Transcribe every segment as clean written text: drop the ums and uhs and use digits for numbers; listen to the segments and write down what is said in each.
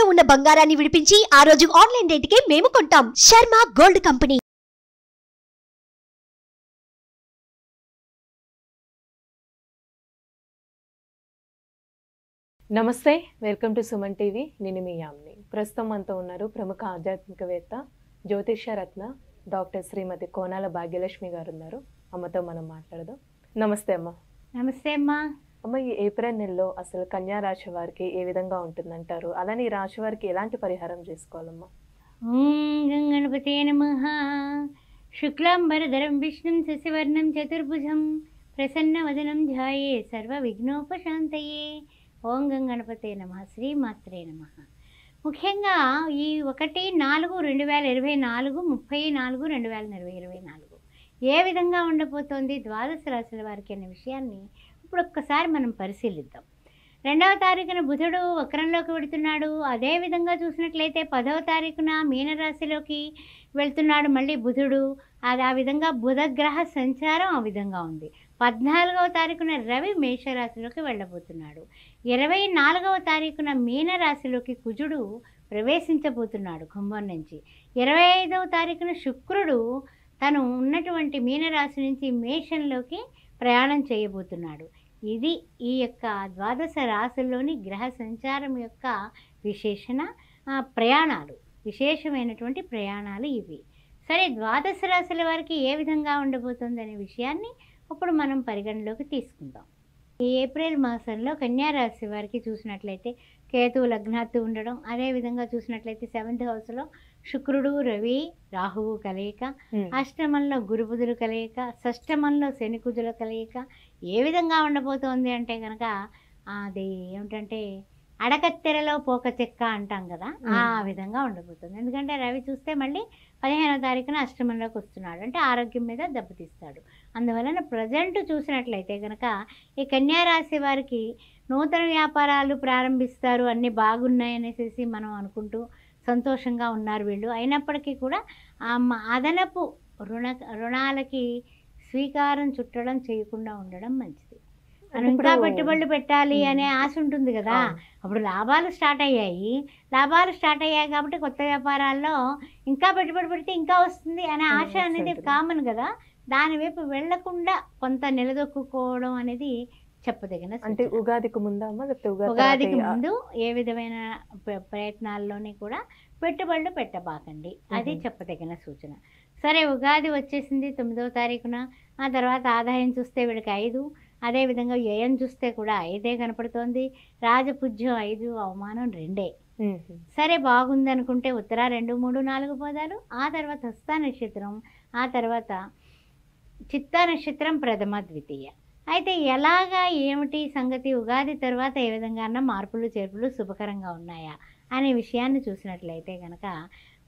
తాకట్టులో ఉన్న బంగారాన్ని విడిపించి ఆ రోజు ఆన్లైన్ రేటుకే మేము కొంటాం. Sharma gold company. నమస్తే, వెల్కమ్ టు సుమన్ టీవీ. నేను మీ యామిని. ప్రస్తుతం మనతో ఉన్నారు ప్రముఖ ఆధ్యాత్మికవేత్త, జ్యోతిష్య రత్న డాక్టర్ శ్రీమతి కోనాల భాగ్యలక్ష్మి గారు ఉన్నారు. అమ్మతో మనం మాట్లాడదాం. నమస్తే అమ్మ. నమస్తే అమ్మా. అమ్మ, ఈ ఏప్రిల్ నెలలో అసలు కన్యా రాశి వారికి ఏ విధంగా ఉంటుందంటారు? అలానే ఈ రాశి వారికి ఎలాంటి పరిహారం చేసుకోవాలమ్మా? ఓం గం గణపతే నమః. శుక్లాంబరధరం విష్ణుం శశివర్ణం చతుర్భుజం ప్రసన్నవదనం ధ్యాయే సర్వ విఘ్నోపశాంతయే. ఓం గం గణపతే నమః. శ్రీమాత్రే నమః. ముఖ్యంగా ఈ 1/4/2024 30/4/2024 ఏ విధంగా ఉండబోతోంది ద్వాదశ రాశుల వారికి అనే విషయాన్ని ఇప్పుడు ఒక్కసారి మనం పరిశీలిద్దాం. 2వ తారీఖున బుధుడు వక్రంలోకి వెళుతున్నాడు. అదేవిధంగా చూసినట్లయితే 10వ తారీఖున మీనరాశిలోకి వెళ్తున్నాడు మళ్ళీ బుధుడు. అది ఆ విధంగా బుధగ్రహ సంచారం ఆ విధంగా ఉంది. 14వ తారీఖున రవి మేషరాశిలోకి వెళ్ళబోతున్నాడు. 24వ తారీఖున మీనరాశిలోకి కుజుడు ప్రవేశించబోతున్నాడు కుంభం నుంచి. 25వ తారీఖున శుక్రుడు తను ఉన్నటువంటి మీనరాశి నుంచి మేషంలోకి ప్రయాణం చేయబోతున్నాడు. ఇది ఈ యొక్క ద్వాదశ రాశుల్లోని గ్రహ సంచారం యొక్క ప్రయాణాలు, విశేషమైనటువంటి ప్రయాణాలు ఇవి. సరే, ద్వాదశ రాశుల వారికి ఏ విధంగా ఉండబోతుంది అనే విషయాన్ని ఇప్పుడు మనం పరిగణలోకి తీసుకుందాం. ఈ ఏప్రిల్ మాసంలో కన్యా రాశి వారికి చూసినట్లయితే కేతువు లగ్నాత్తు ఉండడం, అదేవిధంగా చూసినట్లయితే 7th హౌస్లో శుక్రుడు రవి రాహువు కలయిక, అష్టమంలో గురుబుధులు కలయిక, షష్టమంలో శనికుజుల కలయిక ఏ విధంగా ఉండబోతోంది అంటే కనుక అది ఏమిటంటే అడకత్తెరలో పోక చెక్క అంటాం కదా, ఆ విధంగా ఉండబోతుంది. ఎందుకంటే రవి చూస్తే మళ్ళీ 15వ తారీఖున అష్టమంలోకి వస్తున్నాడు, అంటే ఆరోగ్యం మీద దెబ్బతీస్తాడు. అందువలన ప్రజెంట్ చూసినట్లయితే కనుక ఈ కన్యా రాశి వారికి నూతన వ్యాపారాలు ప్రారంభిస్తారు, అన్నీ బాగున్నాయనేసి మనం అనుకుంటూ సంతోషంగా ఉన్నారు వీళ్ళు. అయినప్పటికీ కూడా అదనపు రుణాలకి శ్రీకారం చుట్టడం చేయకుండా ఉండడం మంచిది. మనం ఇంకా పెట్టుబడులు పెట్టాలి అనే ఆశ ఉంటుంది కదా. అప్పుడు లాభాలు స్టార్ట్ అయ్యాయి కాబట్టి కొత్త వ్యాపారాల్లో ఇంకా పెట్టుబడి పెడితే ఇంకా వస్తుంది అనే ఆశ అనేది కామన్ కదా. దాని వైపు వెళ్లకుండా కొంత నిలదొక్కుకోవడం అనేది చెప్పదగిన. అంటే ఉగాదికి ముందు ఉగాదికి ముందు ఏ విధమైన ప్రయత్నాల్లోనే కూడా పెట్టుబడులు పెట్టబాకండి, అది చెప్పదగిన సూచన. సరే, ఉగాది వచ్చేసింది 9వ తారీఖున. ఆ తర్వాత ఆదాయం చూస్తే వీడికి 5, అదేవిధంగా వ్యయం చూస్తే కూడా 5 కనపడుతోంది. రాజపూజ్యం 5, అవమానం 2. సరే, బాగుంది అనుకుంటే ఉత్తర 2, 3, 4 పదాలు, ఆ తర్వాత హస్త నక్షత్రం, ఆ తర్వాత చిత్తా నక్షత్రం ప్రథమ ద్వితీయ. అయితే ఎలాగా ఏమిటి సంగతి, ఉగాది తర్వాత ఏ విధంగా మార్పులు చేర్పులు శుభకరంగా ఉన్నాయా అనే విషయాన్ని చూసినట్లయితే కనుక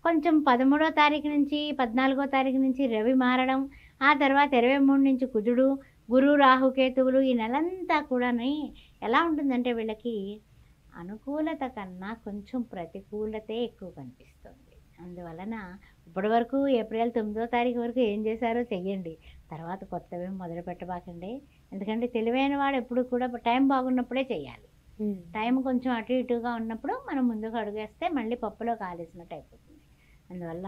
కొంచెం 13వ తారీఖు నుంచి 14వ తారీఖు నుంచి రవి మారడం, ఆ తర్వాత 23 నుంచి కుజుడు, గురు రాహుకేతువులు, ఈ నెలంతా కూడా ఎలా ఉంటుందంటే వీళ్ళకి అనుకూలత కన్నా కొంచెం ప్రతికూలతే ఎక్కువ కనిపిస్తుంది. అందువలన ఇప్పటి వరకు ఏప్రిల్ 9వ తారీఖు వరకు ఏం చేశారో చెయ్యండి, తర్వాత కొత్తవి మొదలు పెట్టబాకండి. ఎందుకంటే తెలివైన వాడు ఎప్పుడు కూడా టైం బాగున్నప్పుడే చేయాలి. టైం కొంచెం అటు ఇటుగా ఉన్నప్పుడు మనం ముందుకు అడుగేస్తే మళ్ళీ పప్పులో కాలేసినట్టు అయిపోతుంది. అందువల్ల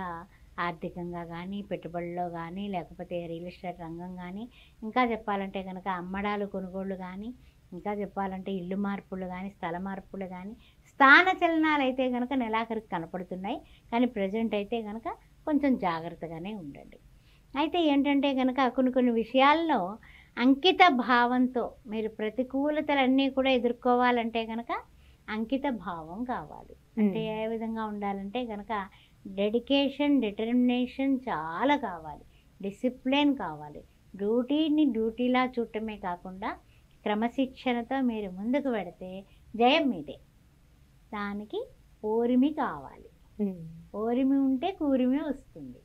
ఆర్థికంగా కానీ, పెట్టుబడుల్లో కానీ, లేకపోతే రియల్ ఎస్టేట్ రంగం కానీ, ఇంకా చెప్పాలంటే కనుక అమ్మడాలు కొనుగోళ్ళు కానీ, ఇంకా చెప్పాలంటే ఇల్లు మార్పులు కానీ, స్థల మార్పులు కానీ, స్థాన చలనాలు అయితే కనుక నెలాఖరికి కనపడుతున్నాయి. కానీ ప్రజెంట్ అయితే కనుక కొంచెం జాగ్రత్తగానే ఉండండి. అయితే ఏంటంటే కనుక కొన్ని విషయాల్లో అంకిత భావంతో మీరు ప్రతికూలతలన్నీ కూడా ఎదుర్కోవాలంటే కనుక అంకిత భావం కావాలి. అంటే ఏ విధంగా ఉండాలంటే కనుక డెడికేషన్, డిటర్మినేషన్ చాలా కావాలి, డిసిప్లిన్ కావాలి. డ్యూటీని డ్యూటీలా చూడటమే కాకుండా క్రమశిక్షణతో మీరు ముందుకు పెడితే జయం మీదే. దానికి ఓరిమి కావాలి, ఓరిమి ఉంటే కూరిమి వస్తుంది.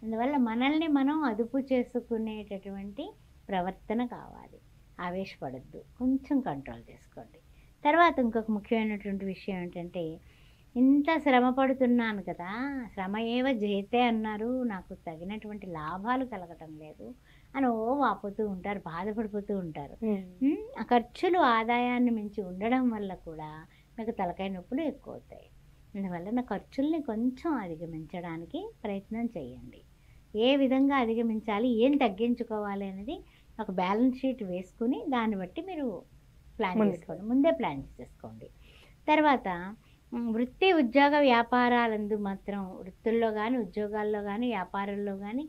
అందువల్ల మనల్ని మనం అదుపు చేసుకునేటటువంటి ప్రవర్తన కావాలి. ఆవేశపడద్దు, కొంచెం కంట్రోల్ చేసుకోండి. తర్వాత ఇంకొక ముఖ్యమైనటువంటి విషయం ఏంటంటే, ఇంత శ్రమ పడుతున్నాను కదా, శ్రమ ఏవ జయితే అన్నారు, నాకు తగినటువంటి లాభాలు కలగటం లేదు అని వాపోతూ ఉంటారు, బాధపడిపోతూ ఉంటారు. ఖర్చులు ఆదాయాన్ని మించి ఉండడం వల్ల కూడా మీకు తలకాయ నొప్పులు ఎక్కువ అవుతాయి. అందువలన ఖర్చుల్ని కొంచెం అధిగమించడానికి ప్రయత్నం చేయండి. ఏ విధంగా అధిగమించాలి, ఏం తగ్గించుకోవాలి అనేది ఒక బ్యాలెన్స్ షీట్ వేసుకుని దాన్ని బట్టి మీరు ప్లాన్ చేసుకోండి, ముందే ప్లాన్ చేసుకోండి. తర్వాత వృత్తి ఉద్యోగ వ్యాపారాలందు మాత్రం వృత్తుల్లో కానీ ఉద్యోగాల్లో కానీ వ్యాపారాల్లో కానీ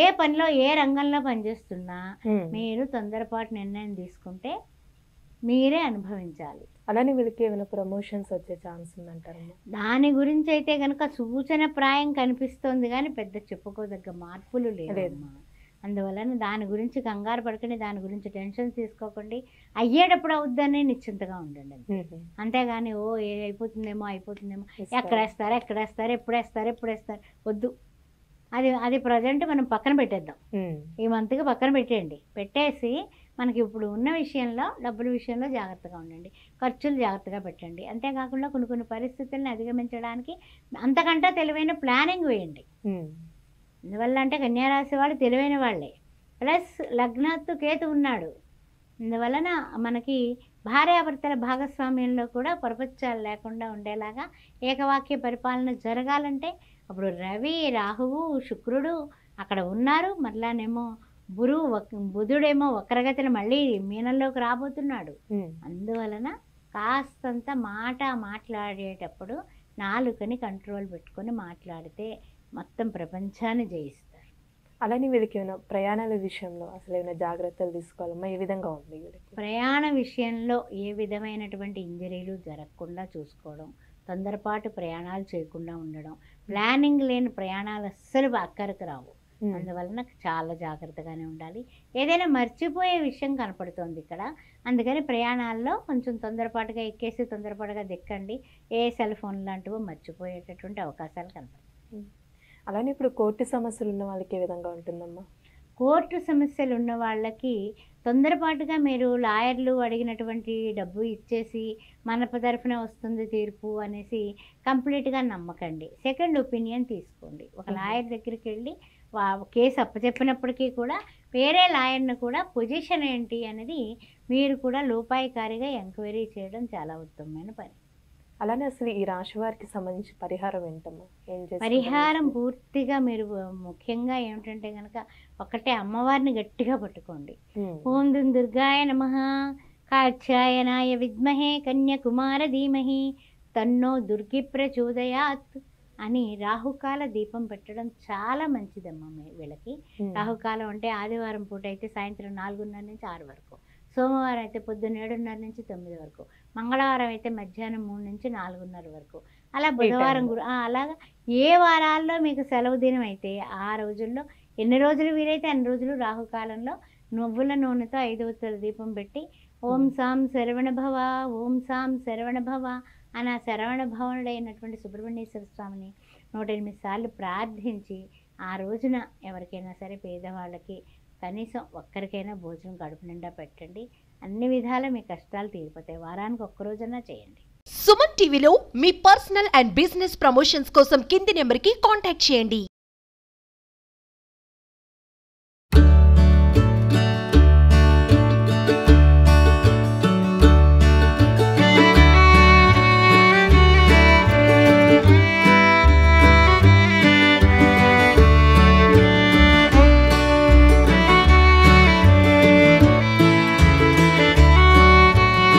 ఏ పనిలో ఏ రంగంలో పనిచేస్తున్నా మీరు తొందరపాటు నిర్ణయం తీసుకుంటే మీరే అనుభవించాలి. అలానే వీళ్ళకి ఏమైనా ప్రమోషన్స్ వచ్చే ఛాన్స్ ఉందంటారు? దాని గురించి అయితే కనుక సూచన ప్రాయం కనిపిస్తోంది కానీ పెద్ద చెప్పుకోదగ్గ మార్పులు లేవమ్మా. అందువలన దాని గురించి కంగారు పడకండి, దాని గురించి టెన్షన్ తీసుకోకండి. అయ్యేటప్పుడు అవుద్దని నిశ్చింతగా ఉండండి. అంతేగాని అయిపోతుందేమో ఎక్కడేస్తారు ఎప్పుడు వేస్తారు వద్దు. అది ప్రజెంట్ మనం పక్కన పెట్టేద్దాం. ఈ మంత్కి పక్కన పెట్టేసి మనకి ఇప్పుడు ఉన్న విషయంలో డబ్బుల విషయంలో జాగ్రత్తగా ఉండండి, ఖర్చులు జాగ్రత్తగా పెట్టండి. అంతేకాకుండా కొన్ని పరిస్థితులను అధిగమించడానికి అంతకంటే తెలివైన ప్లానింగ్ వేయండి. అందువల్ల అంటే కన్యారాశి వాళ్ళు తెలివైన వాళ్ళే, ప్లస్ లగ్నాత్తు కేతు ఉన్నాడు. అందువలన మనకి భార్యాభర్తల భాగస్వామ్యంలో కూడా పొరపచ్చాలు లేకుండా ఉండేలాగా ఏకవాక్య పరిపాలన జరగాలంటే అప్పుడు రవి, రాహువు, శుక్రుడు అక్కడ ఉన్నారు. మరలానేమో బుధుడేమో వక్రగతిన మళ్ళీ మీనంలోకి రాబోతున్నాడు. అందువలన కాస్తంత మాట్లాడేటప్పుడు నాలుకని కంట్రోల్ పెట్టుకొని మాట్లాడితే మొత్తం ప్రపంచాన్ని జయిస్తారు. అలానే వీళ్ళకి ఏమైనా ప్రయాణాల విషయంలో అసలు ఏమైనా జాగ్రత్తలు తీసుకోవాలమ్మా? ఏ విధంగా ఉంది వీళ్ళకి? ప్రయాణ విషయంలో ఏ విధమైనటువంటి ఇంజరీలు జరగకుండా చూసుకోవడం, తొందరపాటు ప్రయాణాలు చేయకుండా ఉండడం, ప్లానింగ్ లేని ప్రయాణాలు అస్సలు అక్కరకు రావు. అందువలన చాలా జాగ్రత్తగానే ఉండాలి. ఏదైనా మర్చిపోయే విషయం కనపడుతోంది ఇక్కడ, అందుకని ప్రయాణాల్లో కొంచెం తొందరపాటుగా ఎక్కేసి తొందరపాటుగా దిక్కండి. ఏ సెల్ ఫోన్ లాంటివో మర్చిపోయేటటువంటి అవకాశాలు కనపడతాయి. అలానే ఇప్పుడు కోర్టు సమస్యలు ఉన్న వాళ్ళకి ఏ విధంగా ఉంటుందమ్మా? కోర్టు సమస్యలు ఉన్న వాళ్ళకి తొందరపాటుగా మీరు లాయర్లు అడిగినటువంటి డబ్బు ఇచ్చేసి మన తరఫున వస్తుంది తీర్పు అనేసి కంప్లీట్గా నమ్మకండి. సెకండ్ ఒపీనియన్ తీసుకోండి. ఒక లాయర్ దగ్గరికి వెళ్ళి కేసు అప్పచెప్పినప్పటికీ కూడా వేరే లాయర్ను కూడా పొజిషన్ ఏంటి అనేది మీరు కూడా లోపాయికారిగా ఎంక్వైరీ చేయడం చాలా ఉత్తమమైన పని. అలానే అసలు ఈ రాశి వారికి సంబంధించి పరిహారం ఏంటమ్మా? పరిహారం పూర్తిగా మీరు ముఖ్యంగా ఏమిటంటే కనుక ఒకటే అమ్మవారిని గట్టిగా పట్టుకోండి. ఓం దుర్గాయ నమః, కాత్యాయనాయ విద్మహే, కన్యాకుమార ధీమహి, తన్నో దుర్గి ప్రచోదయాత్ అని రాహుకాల దీపం పెట్టడం చాలా మంచిదమ్మా వీళ్ళకి. రాహుకాలం అంటే ఆదివారం పూట అయితే సాయంత్రం 4:30 నుంచి 6 వరకు, సోమవారం అయితే పొద్దున్న 7:30 నుంచి 9 వరకు, మంగళవారం అయితే మధ్యాహ్నం 3 నుంచి 4:30 వరకు, అలా బుధవారం అలాగా ఏ వారాల్లో మీకు సెలవు దినం అయితే ఆ రోజుల్లో ఎన్ని రోజులు వీలైతే అన్ని రోజులు రాహుకాలంలో నువ్వుల నూనెతో 5 ఒత్తుల దీపం పెట్టి ఓం సాం శరవణ భవ, ఓం సాం శరవణ భవ అని ఆ శరవణ భవనుడైనటువంటి సుబ్రహ్మణ్యేశ్వర స్వామిని 108 సార్లు ప్రార్థించి ఆ రోజున ఎవరికైనా సరే పేదవాళ్ళకి కనీసం ఒక్కరికైనా భోజనం కడుపు నిండా పెట్టండి. అన్ని విధాల మీ కష్టాలు తీరిపోతాయి. వారానికి ఒక్కరోజన్నా చేయండి. సుమన్ టీవీలో మీ పర్సనల్ అండ్ బిజినెస్ ప్రమోషన్స్ కోసం కింది నెంబర్కి కాంటాక్ట్ చేయండి.